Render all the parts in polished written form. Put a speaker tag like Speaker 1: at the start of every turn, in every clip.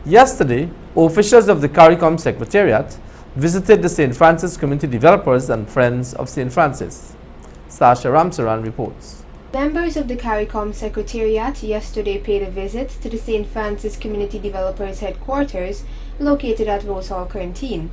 Speaker 1: Yesterday, officials of the Caricom Secretariat visited the St. Francis community developers and friends of St. Francis. Sasha Ramsaran reports.
Speaker 2: Members of the Caricom Secretariat yesterday paid a visit to the St. Francis Community Developers Headquarters located at Rose Hall, Quarantine.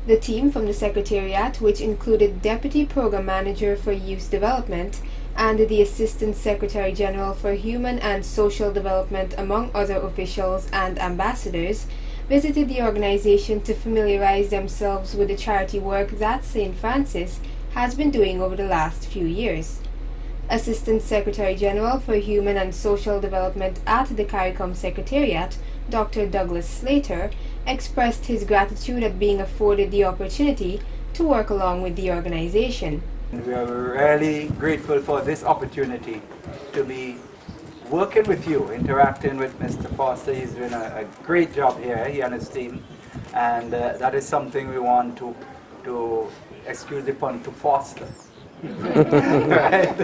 Speaker 2: The team from the Secretariat, which included Deputy Program Manager for Youth Development and the Assistant Secretary General for Human and Social Development, among other officials and ambassadors, visited the organization to familiarize themselves with the charity work that St. Francis has been doing over the last few years. Assistant Secretary General for Human and Social Development at the Caricom Secretariat, Dr. Douglas Slater, expressed his gratitude at being afforded the opportunity to work along with the organization.
Speaker 3: We are really grateful for this opportunity to be working with you, interacting with Mr. Foster. He's doing a great job here, he and his team, and that is something we want to excuse the pun, to foster. Right?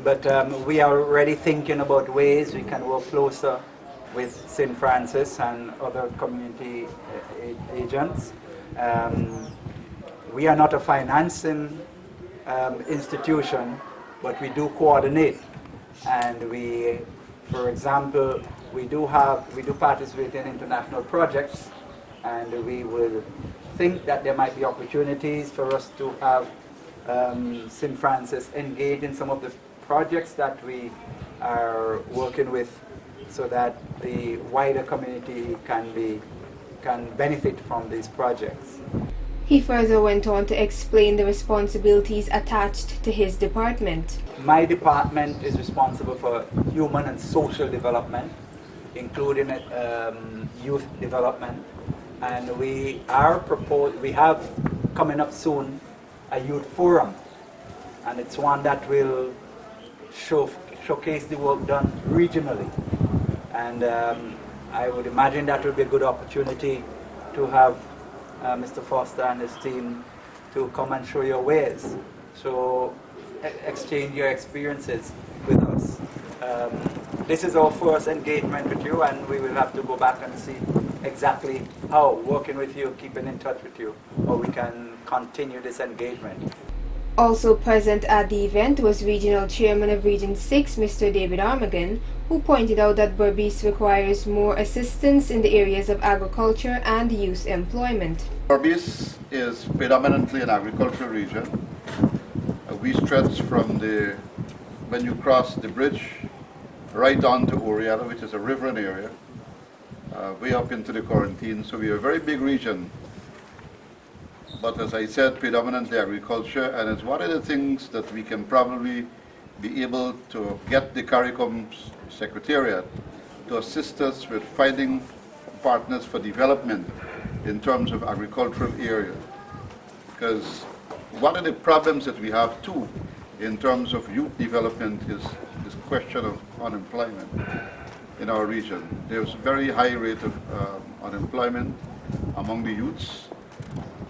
Speaker 3: But we are already thinking about ways we can work closer with St. Francis and other community agents. We are not a financing institution, but we do coordinate. And we, for example, we do participate in international projects, and we will think that there might be opportunities for us to have St. Francis engage in some of the projects that we are working with, so that the wider community can benefit from these projects.
Speaker 2: He further went on to explain the responsibilities attached to his department.
Speaker 3: My department is responsible for human and social development, including youth development, and we have coming up soon a youth forum, and it's one that will showcase the work done regionally, and I would imagine that would be a good opportunity to have Mr. Foster and his team to come and show your ways, so exchange your experiences with us. This is our first engagement with you, and we will have to go back and see exactly how, working with you, keeping in touch with you, how we can continue this engagement.
Speaker 2: Also present at the event was Regional Chairman of Region 6, Mr. David Armagan, who pointed out that Berbice requires more assistance in the areas of agriculture and youth employment.
Speaker 4: Berbice is predominantly an agricultural region. We stretch from when you cross the bridge right on to Oriella, which is a riverine area, way up into the Quarantine. So we are a very big region. But as I said, predominantly agriculture, and it's one of the things that we can probably be able to get the Caricom Secretariat to assist us with finding partners for development in terms of agricultural area. Because one of the problems that we have too in terms of youth development is this question of unemployment in our region. There's a very high rate of unemployment among the youths.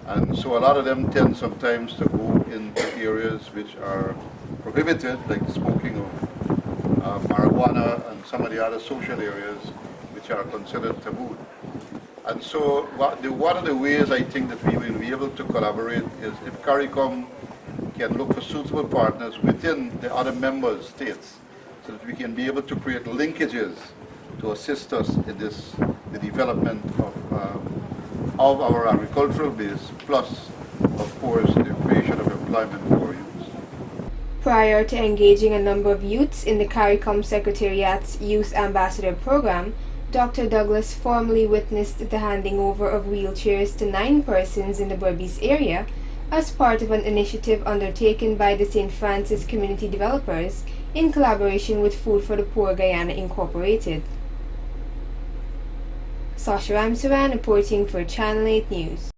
Speaker 4: And so a lot of them tend sometimes to go into areas which are prohibited, like smoking of marijuana and some of the other social areas which are considered taboo. And so one of the ways I think that we will be able to collaborate is if Caricom can look for suitable partners within the other member states, so that we can be able to create linkages to assist us in the development of our agricultural base, plus, of course, the creation of employment for youths.
Speaker 2: Prior to engaging a number of youths in the Caricom Secretariat's Youth Ambassador Program, Dr. Douglas formally witnessed the handing over of wheelchairs to 9 persons in the Berbice area as part of an initiative undertaken by the St. Francis Community Developers in collaboration with Food for the Poor Guyana Incorporated. Sasha Ramsaran reporting for Channel 8 News.